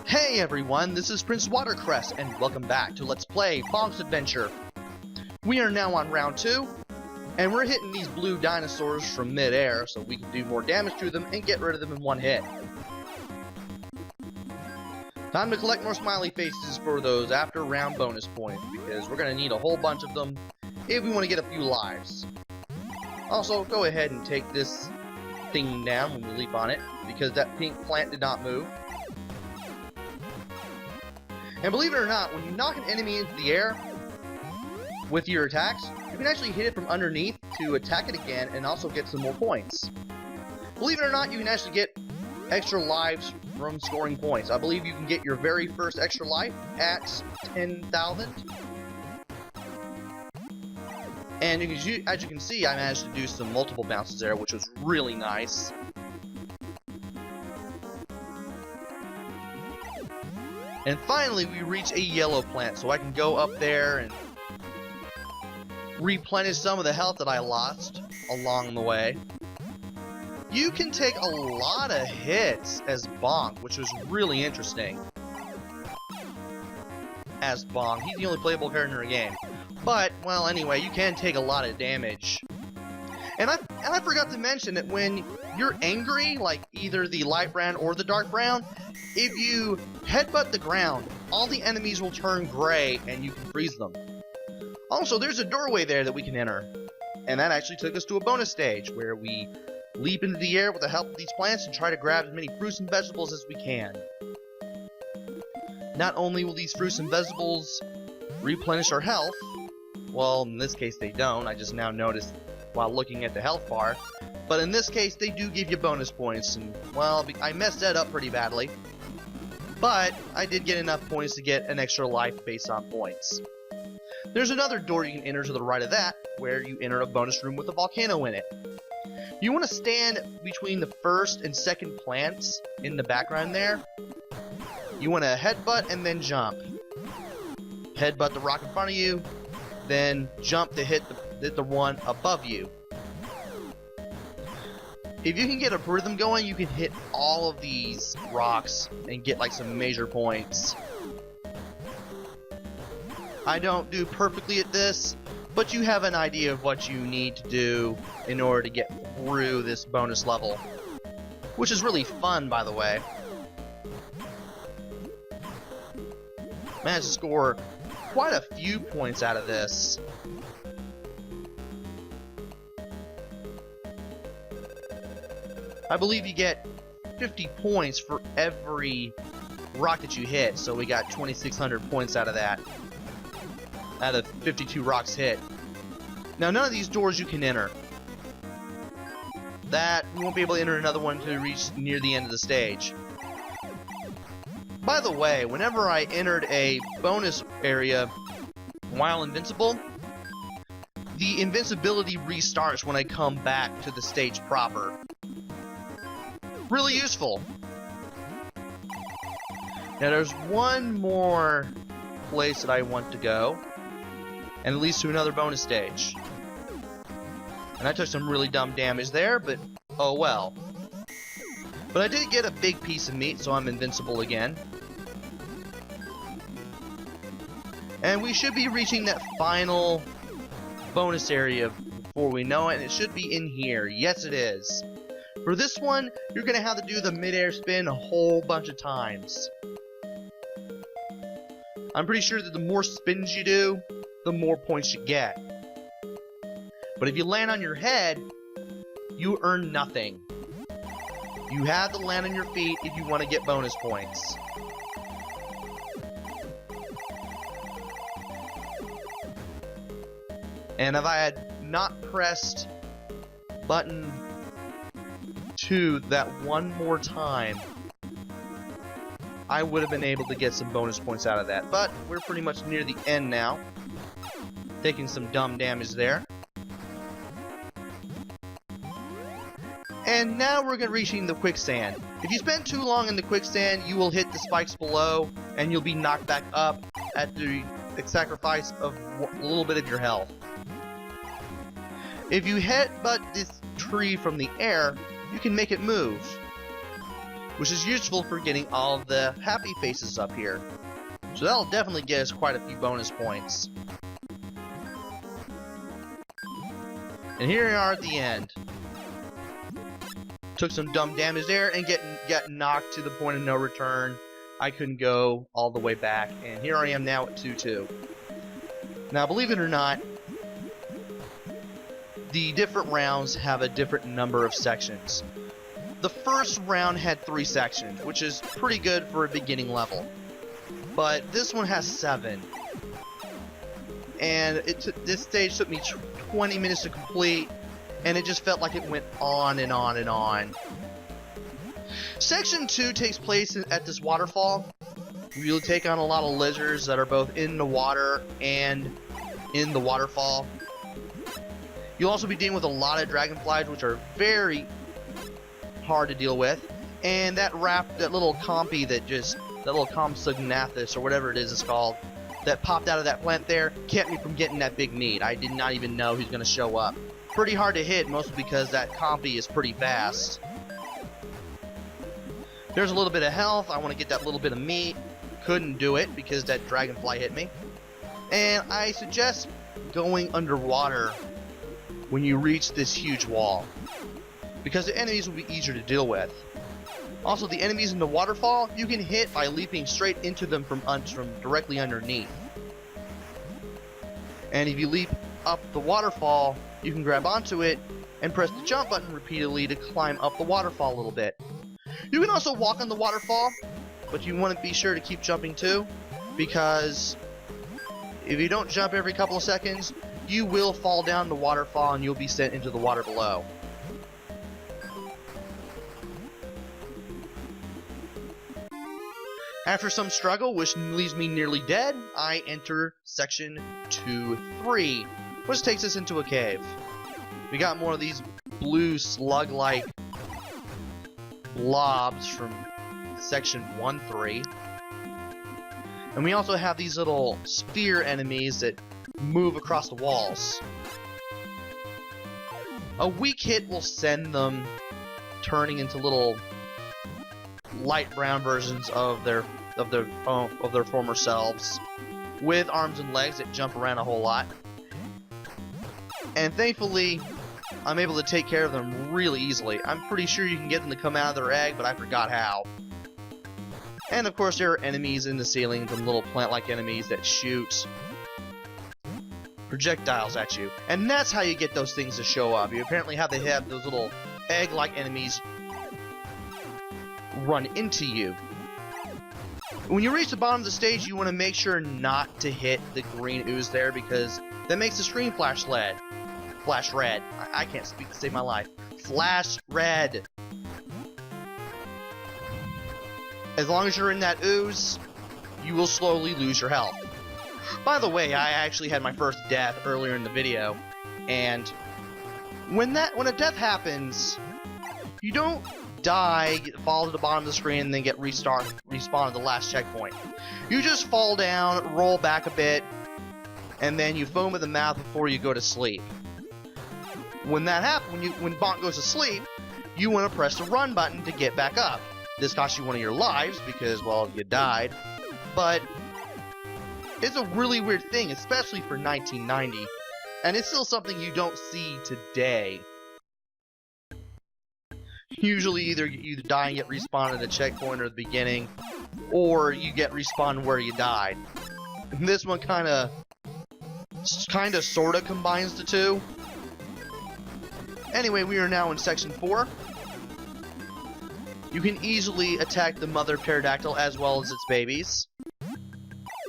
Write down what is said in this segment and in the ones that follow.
Hey everyone, this is Prince Watercrest, and welcome back to Let's Play Bonk's Adventure. We are now on round 2, and we're hitting these blue dinosaurs from mid-air so we can do more damage to them and get rid of them in one hit. Time to collect more smiley faces for those after round bonus points, because we're going to need a whole bunch of them if we want to get a few lives. Also, go ahead and take this thing down when we leap on it, because that pink plant did not move. And believe it or not, when you knock an enemy into the air with your attacks, you can actually hit it from underneath to attack it again and also get some more points. Believe it or not, you can actually get extra lives from scoring points. I believe you can get your very first extra life at 10,000. And as you can see, I managed to do some multiple bounces there, which was really nice. And finally, we reach a yellow plant, so I can go up there and replenish some of the health that I lost along the way. You can take a lot of hits as Bonk, which was really interesting. As Bonk, he's the only playable character in the game. But, well, anyway, you can take a lot of damage. And I forgot to mention that when you're angry, like either the light brown or the dark brown, if you headbutt the ground, all the enemies will turn gray and you can freeze them. Also, there's a doorway there that we can enter. And that actually took us to a bonus stage where we leap into the air with the help of these plants and try to grab as many fruits and vegetables as we can. Not only will these fruits and vegetables replenish our health, well, in this case they don't, I just now noticed while looking at the health bar, but in this case they do give you bonus points, and well, I messed that up pretty badly. But I did get enough points to get an extra life based on points. There's another door you can enter to the right of that, where you enter a bonus room with a volcano in it. You want to stand between the first and second plants in the background there. You want to headbutt and then jump. Headbutt the rock in front of you, then jump to hit the one above you. If you can get a rhythm going, you can hit all of these rocks and get like some major points. I don't do perfectly at this, but you have an idea of what you need to do in order to get through this bonus level, which is really fun, by the way. Managed to score quite a few points out of this. I believe you get 50 points for every rock that you hit, so we got 2,600 points out of that. Out of 52 rocks hit. Now, none of these doors you can enter. That, we won't be able to enter another one until we reach near the end of the stage. By the way, whenever I entered a bonus area while invincible, the invincibility restarts when I come back to the stage proper. Really useful. Now there's one more place that I want to go, and it leads to another bonus stage. And I took some really dumb damage there, but oh well. But I did get a big piece of meat, so I'm invincible again. And we should be reaching that final bonus area before we know it, and it should be in here. Yes, it is. For this one, you're going to have to do the mid-air spin a whole bunch of times. I'm pretty sure that the more spins you do, the more points you get. But if you land on your head, you earn nothing. You have to land on your feet if you want to get bonus points. And if I had not pressed button 2 that one more time, I would have been able to get some bonus points out of that. But we're pretty much near the end now. Taking some dumb damage there. And now we're reaching the quicksand. If you spend too long in the quicksand, you will hit the spikes below, and you'll be knocked back up at the sacrifice of a little bit of your health. If you headbutt this tree from the air, you can make it move. which is useful for getting all of the happy faces up here. So that'll definitely get us quite a few bonus points. And here we are at the end. Took some dumb damage there and got knocked to the point of no return. I couldn't go all the way back, and here I am now at 2-2. Now, believe it or not, the different rounds have a different number of sections. The first round had 3 sections, which is pretty good for a beginning level. But this one has 7. And this stage took me 20 minutes to complete, and it just felt like it went on and on and on. Section 2 takes place at this waterfall. You'll take on a lot of lizards that are both in the water and in the waterfall. You'll also be dealing with a lot of dragonflies, which are very hard to deal with. And that little compy that little Compsognathus or whatever it is it's called, that popped out of that plant there, kept me from getting that big meat. I did not even know he's going to show up. Pretty hard to hit, mostly because that compy is pretty fast. There's a little bit of health. I want to get that little bit of meat. Couldn't do it because that dragonfly hit me. And I suggest going underwater when you reach this huge wall, because the enemies will be easier to deal with. Also, the enemies in the waterfall, you can hit by leaping straight into them from directly underneath. And if you leap up the waterfall, you can grab onto it and press the jump button repeatedly to climb up the waterfall a little bit. You can also walk on the waterfall, but you want to be sure to keep jumping too, because if you don't jump every couple of seconds, you will fall down the waterfall and you'll be sent into the water below. After some struggle, which leaves me nearly dead, I enter section 2-3, which takes us into a cave. We got more of these blue slug-like blobs from section 1-3. And we also have these little sphere enemies that move across the walls. A weak hit will send them turning into little light brown versions of their former selves, with arms and legs that jump around a whole lot. And thankfully, I'm able to take care of them really easily. I'm pretty sure you can get them to come out of their egg, but I forgot how. And of course, there are enemies in the ceiling, some little plant-like enemies that shoot projectiles at you. And that's how you get those things to show up. You apparently have those little egg-like enemies run into you. When you reach the bottom of the stage, you want to make sure not to hit the green ooze there, because that makes the screen flash red. I can't speak to save my life. Flash red. As long as you're in that ooze, you will slowly lose your health. By the way, I actually had my first death earlier in the video, and when a death happens, you don't die, fall to the bottom of the screen, and then get respawn at the last checkpoint. You just fall down, roll back a bit, and then you foam at the mouth before you go to sleep. When that happens, when Bonk goes to sleep, you want to press the run button to get back up. This costs you one of your lives because, well, you died. But it's a really weird thing, especially for 1990, and it's still something you don't see today. Usually either you die and get respawned at a checkpoint or the beginning, or you get respawned where you died. And this one kinda sorta combines the two. Anyway, we are now in section 4. You can easily attack the mother pterodactyl as well as its babies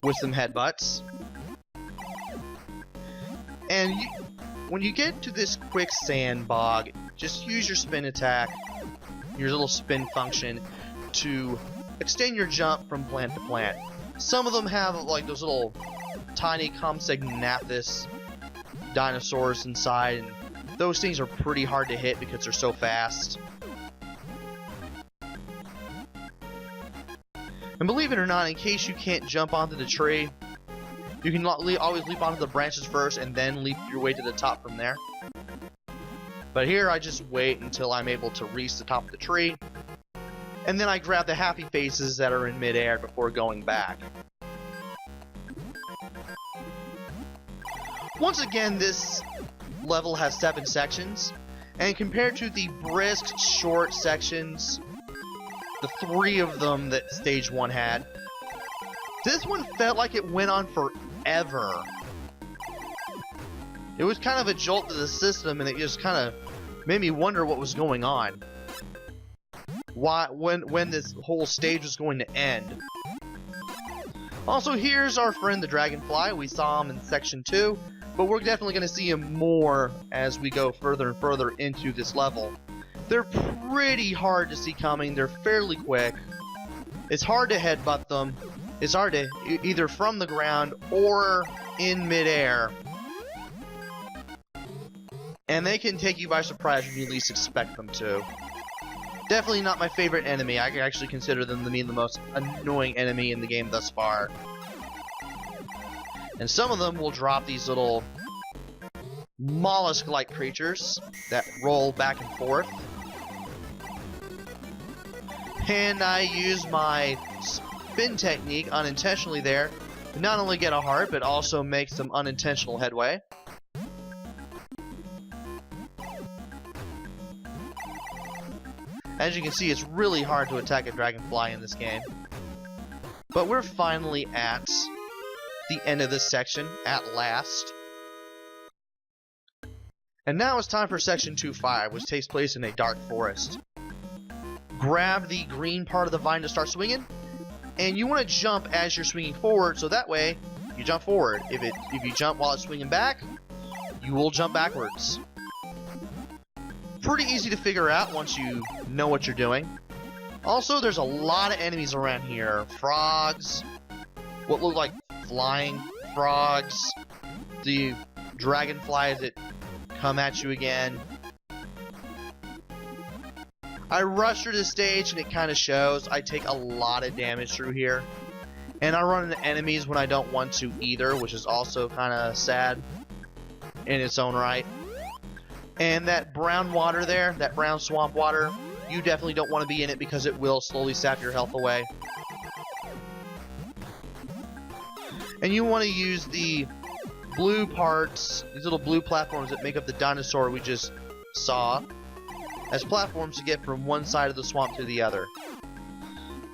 with some headbutts. And when you get to this quicksand bog, just use your spin attack, your little spin function, to extend your jump from plant to plant. Some of them have like those little tiny Compsognathus dinosaurs inside, and those things are pretty hard to hit because they're so fast. And believe it or not, in case you can't jump onto the tree, you can always leap onto the branches first and then leap your way to the top from there. But here I just wait until I'm able to reach the top of the tree, and then I grab the happy faces that are in midair before going back. Once again, this level has 7 sections, and compared to the brisk, short sections, the 3 of them that Stage 1 had, this one felt like it went on forever. It was kind of a jolt to the system, and it just kind of made me wonder what was going on. When this whole stage was going to end. Also, here's our friend the Dragonfly. We saw him in Section 2, but we're definitely going to see him more as we go further and further into this level. They're pretty hard to see coming. They're fairly quick. It's hard to headbutt them. It's hard to either from the ground or in midair. And they can take you by surprise when you least expect them to. Definitely not my favorite enemy. I actually consider them to be the most annoying enemy in the game thus far. And some of them will drop these little mollusk-like creatures that roll back and forth. And I use my spin technique unintentionally there to not only get a heart, but also make some unintentional headway. As you can see, it's really hard to attack a dragonfly in this game. But we're finally at the end of this section, at last. And now it's time for Section 2.5, which takes place in a dark forest. Grab the green part of the vine to start swinging, and you want to jump as you're swinging forward, so that way you jump forward. If you jump while it's swinging back, you will jump backwards. Pretty easy to figure out once you know what you're doing. Also, there's a lot of enemies around here. Frogs, what look like flying frogs, the dragonflies that come at you again. I rush through the stage and it kind of shows. I take a lot of damage through here. And I run into enemies when I don't want to either, which is also kind of sad in its own right. And that brown water there, that brown swamp water, you definitely don't want to be in it because it will slowly sap your health away. And you want to use the blue parts, these little blue platforms that make up the dinosaur we just saw, as platforms to get from one side of the swamp to the other.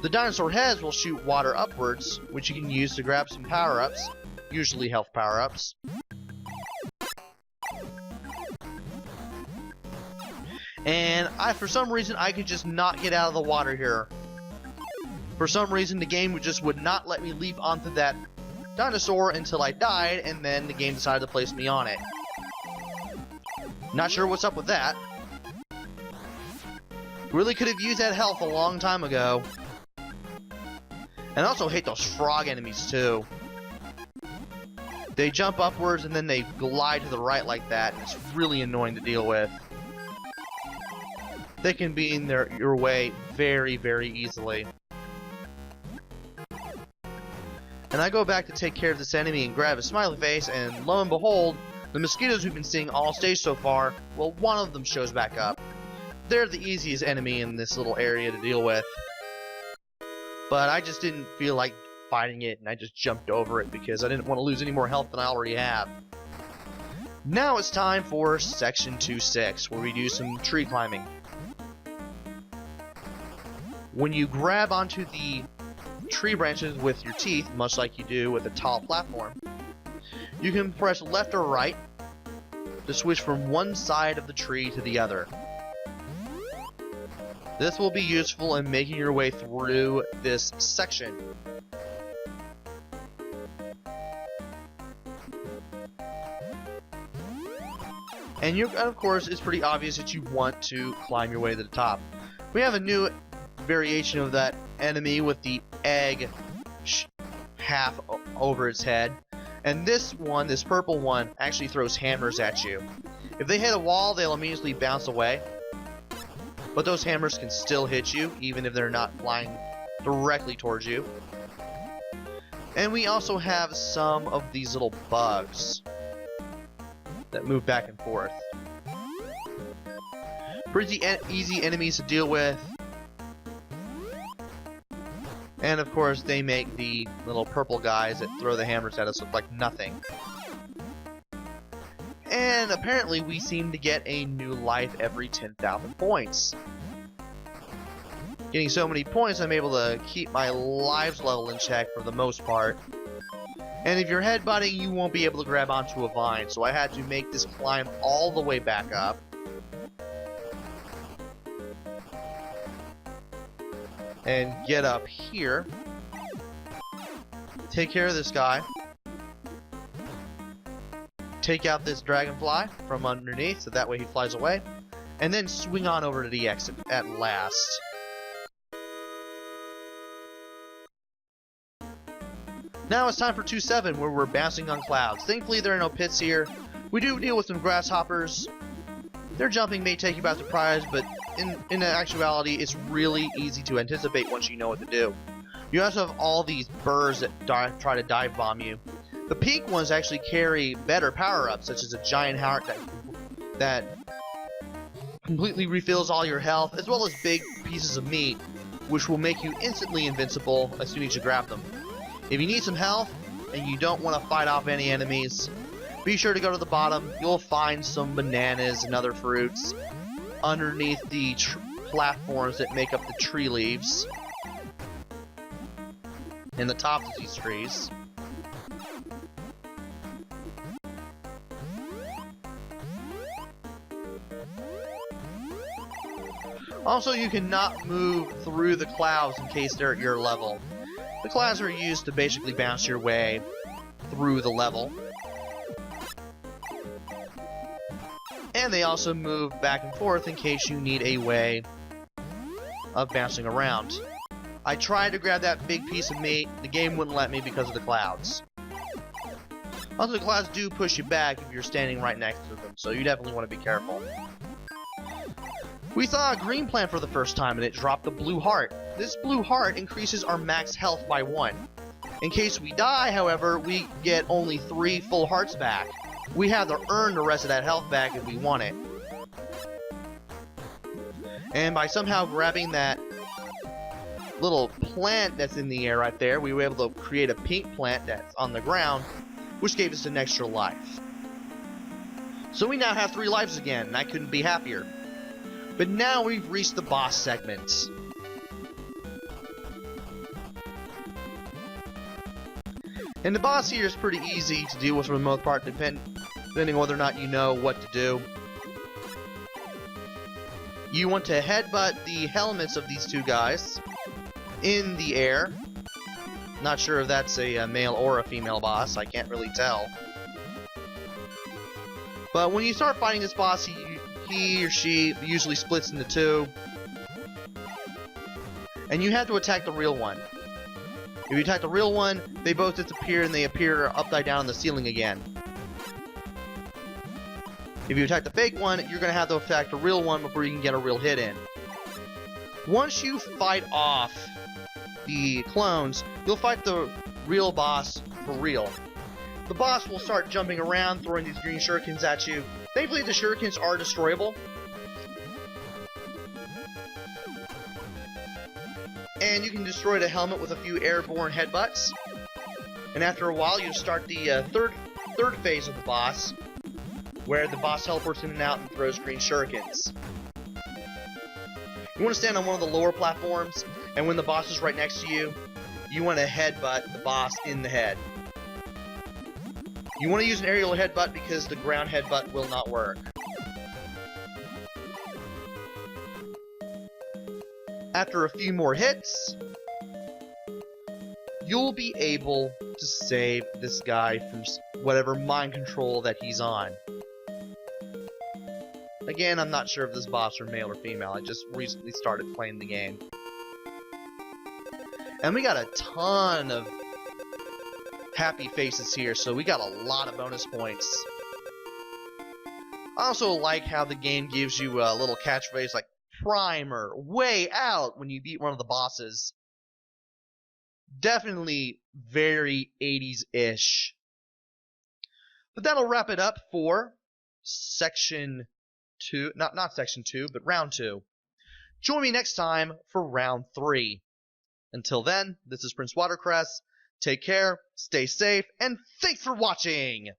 The dinosaur heads will shoot water upwards, which you can use to grab some power-ups, usually health power-ups. And for some reason, I could just not get out of the water here. For some reason, the game would not let me leap onto that dinosaur until I died, and then the game decided to place me on it. Not sure what's up with that. Really could have used that health a long time ago. And I also hate those frog enemies too. They jump upwards and then they glide to the right like that. It's really annoying to deal with. They can be in your way very, very easily. And I go back to take care of this enemy and grab a smiley face, and lo and behold, the mosquitoes we've been seeing all stage so far, well, one of them shows back up. They're the easiest enemy in this little area to deal with. But I just didn't feel like fighting it, and I just jumped over it because I didn't want to lose any more health than I already have. Now it's time for Section 2.6, where we do some tree climbing. When you grab onto the tree branches with your teeth, much like you do with a tall platform, you can press left or right to switch from one side of the tree to the other. This will be useful in making your way through this section. And of course, it's pretty obvious that you want to climb your way to the top. We have a new variation of that enemy with the egg half over its head. And this one, this purple one, actually throws hammers at you. If they hit a wall, they'll immediately bounce away. But those hammers can still hit you, even if they're not flying directly towards you. And we also have some of these little bugs that move back and forth. Pretty easy enemies to deal with. And of course, they make the little purple guys that throw the hammers at us look like nothing. And apparently, we seem to get a new life every 10,000 points. Getting so many points, I'm able to keep my lives level in check for the most part. And if you're headbutting, you won't be able to grab onto a vine, so I had to make this climb all the way back up. And get up here. Take care of this guy. Take out this dragonfly from underneath, so that way he flies away. And then swing on over to the exit at last. Now it's time for 2-7, where we're bouncing on clouds. Thankfully, there are no pits here. We do deal with some grasshoppers. Their jumping may take you by surprise, but in actuality, it's really easy to anticipate once you know what to do. You also have all these birds that try to dive bomb you. The pink ones actually carry better power-ups, such as a giant heart that completely refills all your health, as well as big pieces of meat, which will make you instantly invincible as soon as you grab them. If you need some health, and you don't want to fight off any enemies, be sure to go to the bottom. You'll find some bananas and other fruits underneath the platforms that make up the tree leaves. In the tops of these trees. Also, you cannot move through the clouds in case they're at your level. The clouds are used to basically bounce your way through the level. And they also move back and forth in case you need a way of bouncing around. I tried to grab that big piece of meat, the game wouldn't let me because of the clouds. Also, the clouds do push you back if you're standing right next to them, so you definitely want to be careful. We saw a green plant for the first time and it dropped a blue heart. This blue heart increases our max health by 1. In case we die, however, we get only 3 full hearts back. We have to earn the rest of that health back if we want it. And by somehow grabbing that little plant that's in the air right there, we were able to create a pink plant that's on the ground, which gave us an extra life. So we now have 3 lives again, and I couldn't be happier. But now we've reached the boss segment. And the boss here is pretty easy to deal with for the most part, depending on whether or not you know what to do. You want to headbutt the helmets of these 2 guys in the air. Not sure if that's a male or a female boss, I can't really tell. But when you start fighting this boss, he or she usually splits into 2. And you have to attack the real one. If you attack the real one, they both disappear and they appear upside down on the ceiling again. If you attack the fake one, you're going to have to attack the real one before you can get a real hit in. Once you fight off the clones, you'll fight the real boss for real. The boss will start jumping around, throwing these green shurikens at you. Thankfully, the shurikens are destroyable. And you can destroy the helmet with a few airborne headbutts. And after a while, you start the third phase of the boss, where the boss teleports in and out and throws green shurikens. You want to stand on one of the lower platforms, and when the boss is right next to you, you want to headbutt the boss in the head. You want to use an aerial headbutt because the ground headbutt will not work. After a few more hits, you'll be able to save this guy from whatever mind control that he's on. Again, I'm not sure if this boss are male or female. I just recently started playing the game. And we got a ton of happy faces here, so we got a lot of bonus points. I also like how the game gives you a little catchphrase like "Primer, way out" when you beat one of the bosses. Definitely very 80s-ish. But that'll wrap it up for section 2, not section 2, but round 2. Join me next time for round 3. Until then, this is Prince Watercress. Take care, stay safe, and thanks for watching!